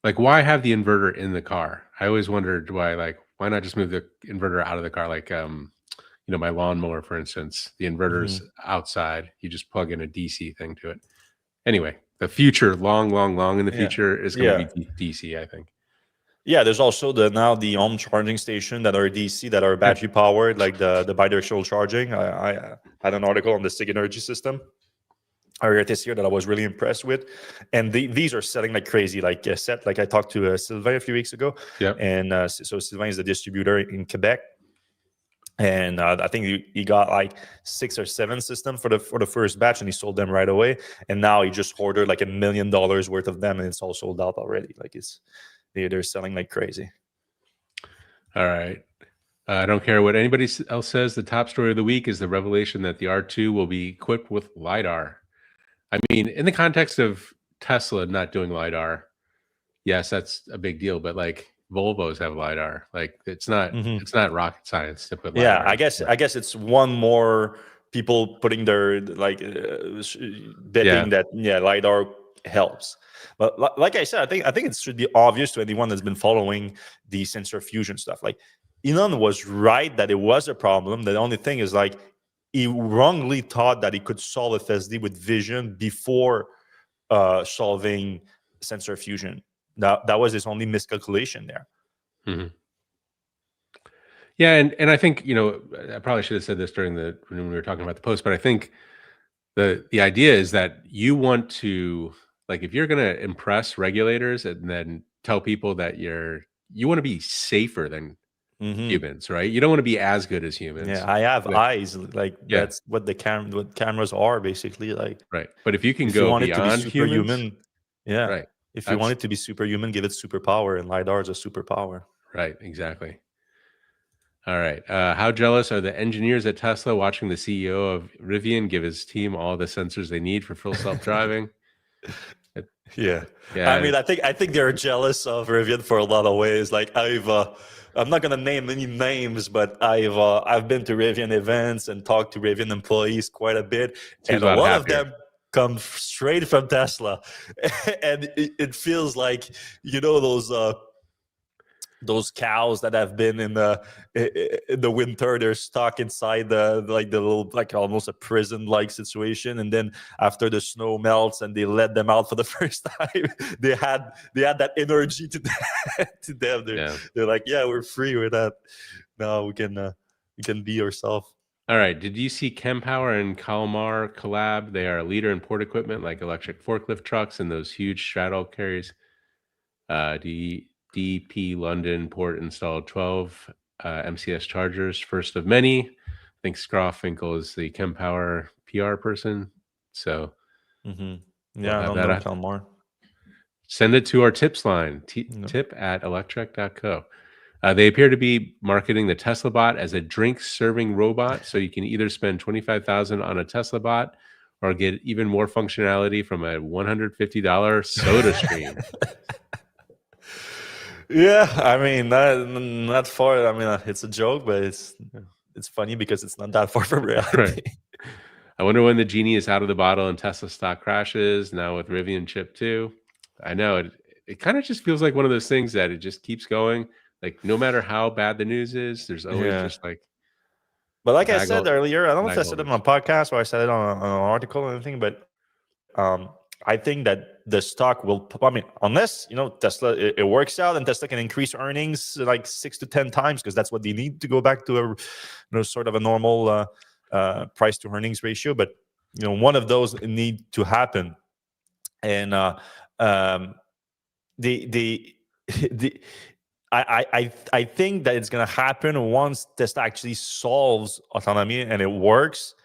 Like why have the inverter in the car? I always wondered why not just move the inverter out of the car? Like my lawnmower, for instance, the inverter's outside. You just plug in a DC thing to it. Anyway, the future, long in the future, is going to be DC, I think.
Yeah, there's also now the home charging station that are DC, that are battery powered, like the bidirectional charging. I had an article on the SIG energy system earlier this year that I was really impressed with, and these are selling like crazy. Like I talked to Sylvain a few weeks ago, and so Sylvain is the distributor in Quebec, and I think he got like 6 or 7 systems for the first batch, and he sold them right away. And now he just ordered like $1 million worth of them, and it's all sold out already. Like they're selling like crazy.
All right. I don't care what anybody else says. The top story of the week is the revelation that the R2 will be equipped with LiDAR. I mean, in the context of Tesla not doing LiDAR, yes, that's a big deal. But like Volvos have LiDAR. Like it's not rocket science to put LiDAR.
Yeah, I guess it's one more people putting their betting that LiDAR helps. But like I said, I think it should be obvious to anyone that's been following the sensor fusion stuff. Like Elon was right that it was a problem. The only thing is like he wrongly thought that he could solve FSD with vision before solving sensor fusion. That was his only miscalculation there.
Mm-hmm. Yeah, and I think I probably should have said this when we were talking about the post, but I think the idea is that you want to, like, if you're going to impress regulators and then tell people that you want to be safer than humans, right? You don't want to be as good as humans.
Yeah, I have eyes. Like that's what what cameras are basically. Like,
right. But if you can
if
go
you want
beyond
it to be superhuman,
humans,
right. If you want it to be superhuman, give it superpower, and LiDAR is a superpower.
Right. Exactly. All right. How jealous are the engineers at Tesla watching the CEO of Rivian give his team all the sensors they need for full self-driving?
Yeah. I mean, I think they're jealous of Rivian for a lot of ways. Like I'm not gonna name any names, but I've been to Rivian events and talked to Rivian employees quite a bit, and a lot of them come straight from Tesla, and it feels like those cows that have been in the winter, they're stuck inside the little, like almost a prison like situation, and then after the snow melts and they let them out for the first time, they had that energy to them. They're like, yeah, we're free with that. Now we can be ourselves.
All right. Did you see Kempower and Kalmar collab? They are a leader in port equipment like electric forklift trucks and those huge straddle carriers. DP London port installed 12 MCS chargers, first of many. I think Scroffenkel is the Kempower PR person. So
yeah, I don't know Kalmar.
Send it to our tips line, tip at Electrek.co. They appear to be marketing the Tesla bot as a drink-serving robot, so you can either spend $25,000 on a Tesla bot or get even more functionality from a $150 soda stream.
Yeah, I mean, not far. I mean, it's a joke, but it's funny because it's not that far from reality.
Right. I wonder when the genie is out of the bottle and Tesla stock crashes. Now with Rivian chip too. I know it kind of just feels like one of those things that it just keeps going. Like no matter how bad the news is, there's always just like.
But like I said earlier, I don't know if I said it on a podcast or I said it on an article or anything, but I think that the stock will. I mean, unless Tesla it works out and Tesla can increase earnings like 6 to 10 times, because that's what they need to go back to a sort of a normal price to earnings ratio. But one of those need to happen, and I think that it's going to happen once Tesla actually solves autonomy and it works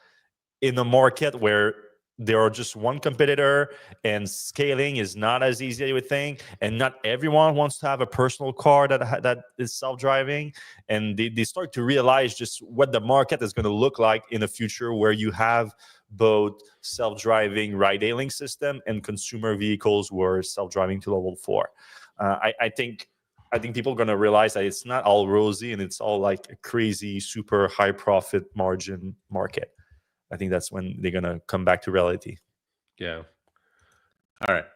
in a market where there are just one competitor and scaling is not as easy as you would think, and not everyone wants to have a personal car that is self-driving, and they start to realize just what the market is going to look like in the future, where you have both self-driving ride-hailing system and consumer vehicles who are self-driving to level 4. I think people are going to realize that it's not all rosy and it's all like a crazy, super high profit margin market. I think that's when they're going to come back to reality.
Yeah. All right.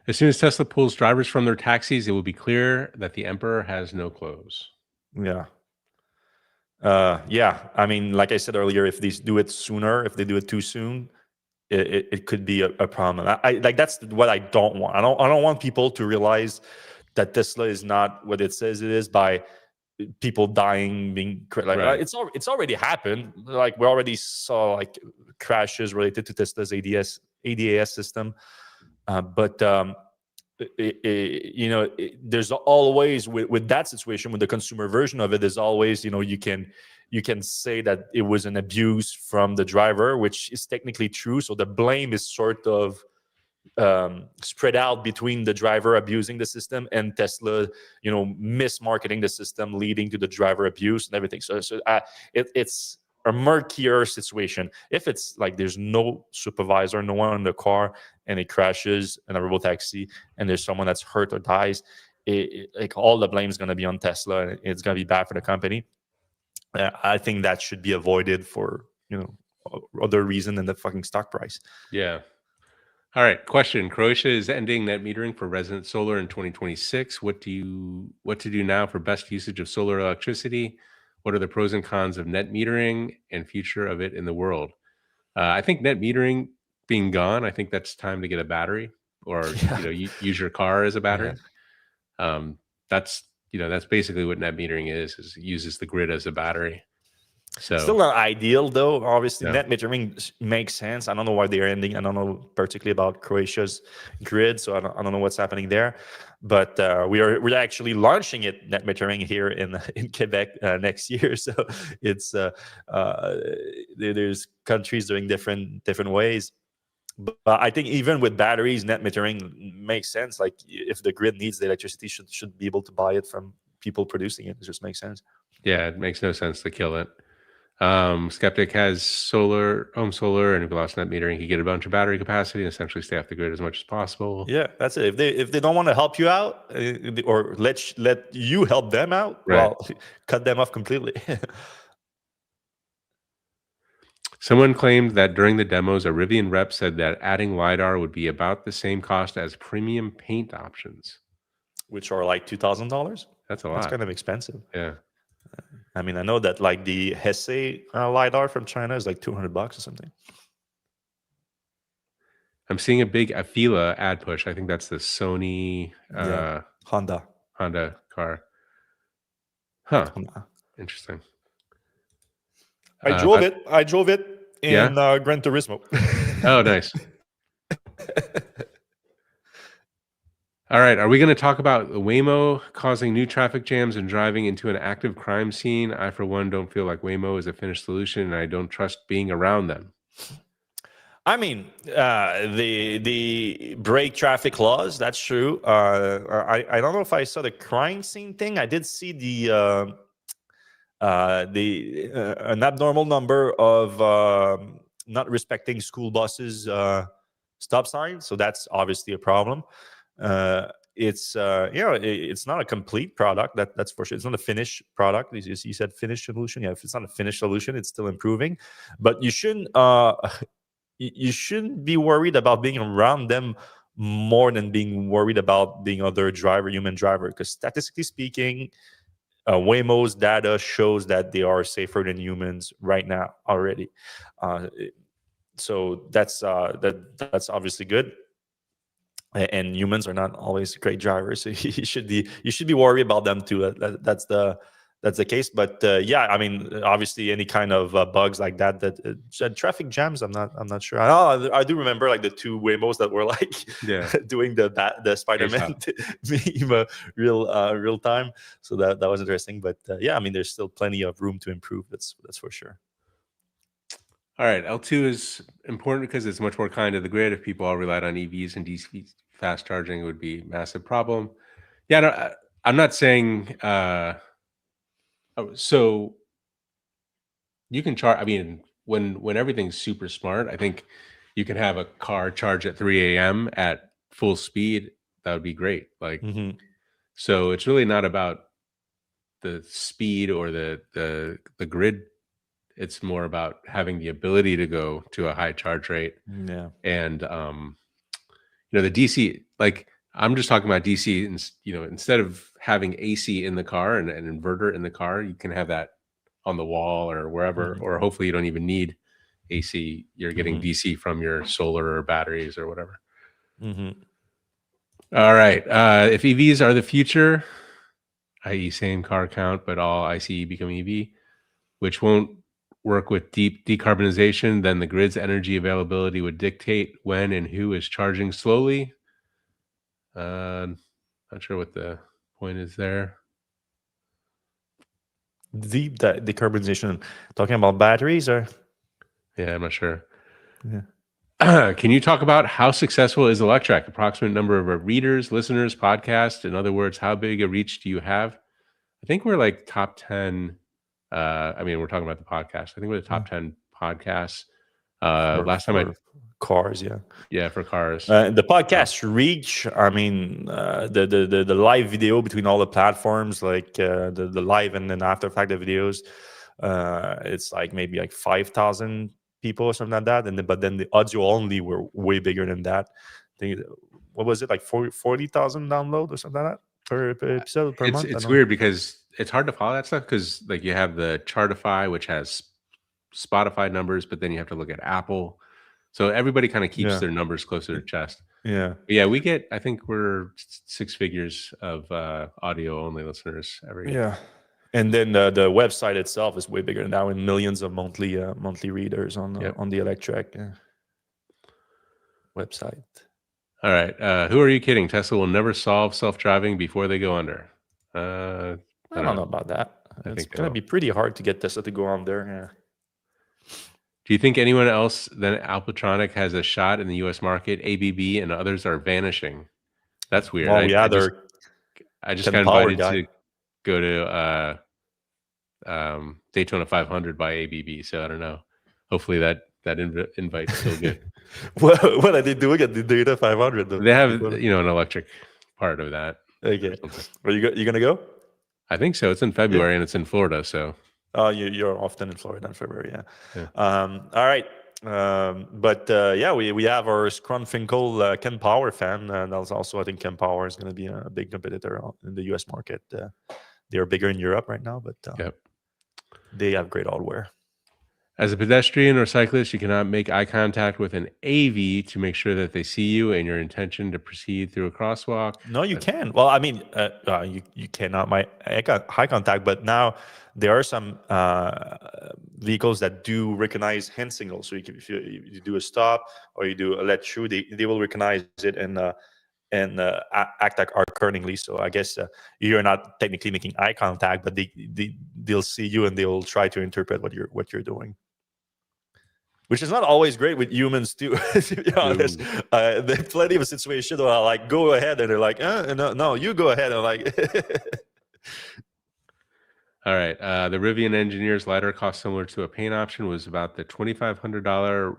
As soon as Tesla pulls drivers from their taxis, it will be clear that the emperor has no clothes.
Yeah. Yeah, I mean, like I said earlier, if they do it sooner, if they do it too soon, it could be a problem. I like that's what I don't want. I don't want people to realize that Tesla is not what it says it is by people dying, being like
Right.
it's already happened. Like we already saw like crashes related to Tesla's ADAS system, but there's always with that situation with the consumer version of it, there's always you can say that it was an abuse from the driver, which is technically true. So the blame is sort of spread out between the driver abusing the system and Tesla, mismarketing the system, leading to the driver abuse and everything. It's a murkier situation. If it's like there's no supervisor, no one in the car, and it crashes in a Robotaxi, and there's someone that's hurt or dies, like all the blame is going to be on Tesla, and it's going to be bad for the company. I think that should be avoided for other reason than the fucking stock price.
Yeah. All right. Question. Croatia is ending net metering for resident solar in 2026. What to do now for best usage of solar electricity? What are the pros and cons of net metering and future of it in the world? I think net metering being gone, I think that's time to get a battery or,
Yeah.
use your car as a
Yeah.
battery. That's, that's basically what net metering is it uses the grid as a battery. So
Still not ideal, though. Obviously,
no.
net metering makes sense. I don't know why they're ending. I don't know particularly about Croatia's grid, so I don't know what's happening there. But we're actually launching it net metering here in Quebec next year. So it's there's countries doing different ways. But I think even with batteries, net metering makes sense. Like if the grid needs the electricity, should be able to buy it from people producing it. It just makes sense.
Yeah, it makes no sense to kill it. Skeptic has home solar, and if we lost net metering, he could get a bunch of battery capacity and essentially stay off the grid as much as possible.
Yeah, that's it. If they don't want to help you out, or let you help them out,
Right.
well, cut them off completely.
Someone claimed that during the demos, a Rivian rep said that adding LiDAR would be about the same cost as premium paint options.
Which are like $2,000.
That's a
That's
lot.
kind of expensive.
Yeah.
I mean, I know that like the Hesse LiDAR from China is like $200 or something.
I'm seeing a big Afila ad push. I think that's the Sony
Honda
car. Huh.
Honda.
Interesting.
I drove it in Gran Turismo.
Oh, nice. All right. Are we going to talk about Waymo causing new traffic jams and driving into an active crime scene? I, for one, don't feel like Waymo is a finished solution, and I don't trust being around them.
I mean, the brake traffic laws. That's true. I don't know if I saw the crime scene thing. I did see the an abnormal number of not respecting school buses stop signs. So that's obviously a problem. It's it's not a complete product. That's for sure. It's not a finished product. You said finished solution. Yeah, if it's not a finished solution, it's still improving. But you shouldn't you shouldn't be worried about being around them more than being worried about being other human driver. Because statistically speaking, Waymo's data shows that they are safer than humans right now already. So that's obviously good. And humans are not always great drivers, so you should be worried about them too. That's the case. But yeah, I mean, obviously, any kind of bugs like that traffic jams. I'm not sure. I do remember like the two Waymos that were like doing the Spider-Man meme real time. So that was interesting. But yeah, I mean, there's still plenty of room to improve. That's for sure.
All right, L2 is important because it's much more kind to the grid. If people all relied on EVs and DC fast charging, it would be a massive problem. Yeah, no, I'm not saying so you can charge. I mean, when everything's super smart, I think you can have a car charge at 3 a.m. at full speed. That would be great. Like, so it's really not about the speed or the grid. It's more about having the ability to go to a high charge rate.
Yeah.
And the DC, like I'm just talking about DC, and instead of having AC in the car and an inverter in the car, you can have that on the wall or wherever, or hopefully you don't even need AC. You're getting DC from your solar or batteries or whatever. All right. If EVs are the future, i.e. same car count, but all ICE become EV, which won't work with deep decarbonization, then the grid's energy availability would dictate when and who is charging slowly. Not sure what the point is there.
Deep decarbonization, talking about batteries, or?
Yeah, I'm not sure.
Yeah.
Can you talk about how successful is Electrek? Approximate number of readers, listeners, podcasts. In other words, how big a reach do you have? I think we're like top 10. I mean, we're talking about the podcast. I think we're the top 10 podcasts. Last time
cars,
yeah, for cars.
The podcast reach, I mean, the live video between all the platforms, like the live and then after fact the videos, it's like maybe like 5,000 people or something like that, and but then the audio only were way bigger than that. I think, what was it, like 40,000 download or something like that per episode per month?
It's weird because it's hard to follow that stuff because like you have the Chartify, which has Spotify numbers, but then you have to look at Apple. So everybody kind of keeps their numbers closer to chest.
Yeah.
But yeah, we get, I think we're 6 figures of audio only listeners every year.
Yeah. And then the website itself is way bigger now, in millions of monthly readers on the Electrek website.
All right. Who are you kidding? Tesla will never solve self-driving before they go under. I
don't know about that. It's going to be pretty hard to get Tesla to go on there. Yeah.
Do you think anyone else than Alpatronic has a shot in the U.S. market? ABB and others are vanishing. That's weird.
Well,
I just got invited to go to Daytona 500 by ABB, so I don't know. Hopefully that invite's still good.
What are they doing at the Daytona 500?
They have an electric part of that.
Okay. Are you gonna go?
I think so. It's in February and it's in Florida, so.
Oh, you're often in Florida in February, yeah. All right. We have our Scrunfinkel Ken Power fan. That's also, I think Ken Power is going to be a big competitor in the U.S. market. They are bigger in Europe right now, but they have great hardware.
As a pedestrian or cyclist, you cannot make eye contact with an AV to make sure that they see you and your intention to proceed through a crosswalk.
No, you can. Well, I mean, you cannot make eye contact, but now there are some vehicles that do recognize hand signals. So if you do a stop or you do a let through, they will recognize it and act accordingly. So I guess you're not technically making eye contact, but they'll see you and they'll try to interpret what you're doing. Which is not always great with humans too, to be honest. There's plenty of situations where I like go ahead and they're like, no, you go ahead. And like,
all right. The Rivian engineer's LiDAR cost similar to a paint option was about the $2,500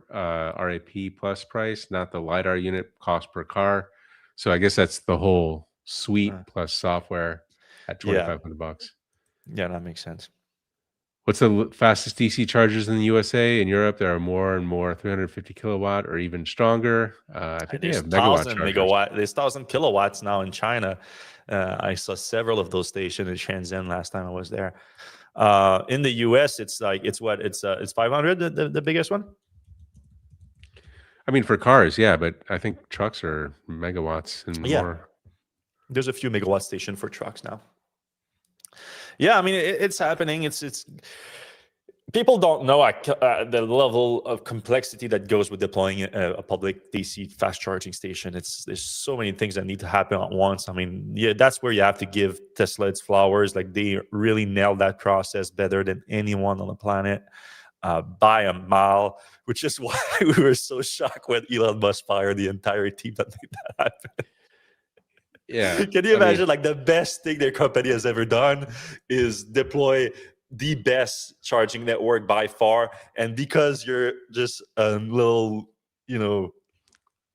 RAP plus price, not the LiDAR unit cost per car. So I guess that's the whole suite plus software at $2,500.
Yeah, that makes sense.
What's the fastest DC chargers in the USA? In Europe, there are more and more 350 kilowatt or even stronger. I think they have megawatt chargers.
There's 1,000 kilowatts now in China. I saw several of those stations in Shenzhen last time I was there. In the US, it's 500, the biggest one.
I mean, for cars, yeah, but I think trucks are megawatts and more.
There's a few megawatt stations for trucks now. Yeah, I mean, it's happening. It's people don't know the level of complexity that goes with deploying a public DC fast charging station. There's so many things that need to happen at once. I mean, that's where you have to give Tesla its flowers. Like, they really nailed that process better than anyone on the planet by a mile, which is why we were so shocked when Elon Musk fired the entire team that made that happen.
Yeah.
Can you imagine, like, the best thing their company has ever done is deploy the best charging network by far, and because you're just a little,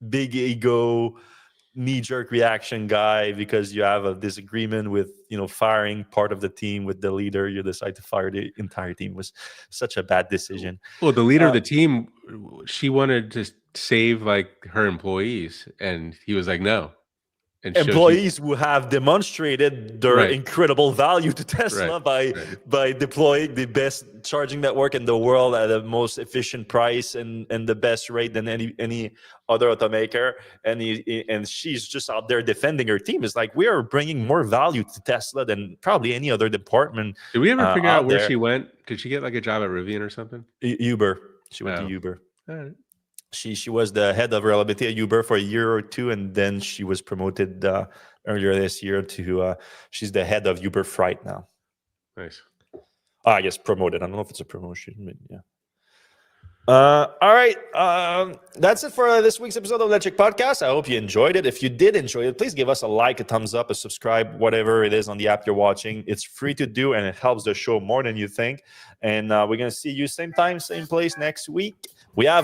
big ego, knee-jerk reaction guy, because you have a disagreement with, firing part of the team with the leader, you decide to fire the entire team. It was such a bad decision.
Well, the leader of the team, she wanted to save like her employees, and he was like, no.
employees who have demonstrated their incredible value to Tesla by deploying the best charging network in the world at the most efficient price and the best rate than any other automaker. And she's just out there defending her team. It's like, we are bringing more value to Tesla than probably any other department.
Did we ever figure out where she went? Did she get like a job at Rivian or something?
Uber. She went to Uber.
All right.
She was the head of reliability at Uber for a year or two, and then she was promoted earlier this year to she's the head of Uber Freight now.
Nice.
I guess promoted. I don't know if it's a promotion, but yeah. All right. That's it for this week's episode of Electrek Podcast. I hope you enjoyed it. If you did enjoy it, please give us a like, a thumbs up, a subscribe, whatever it is on the app you're watching. It's free to do, and it helps the show more than you think. And we're going to see you same time, same place next week. We have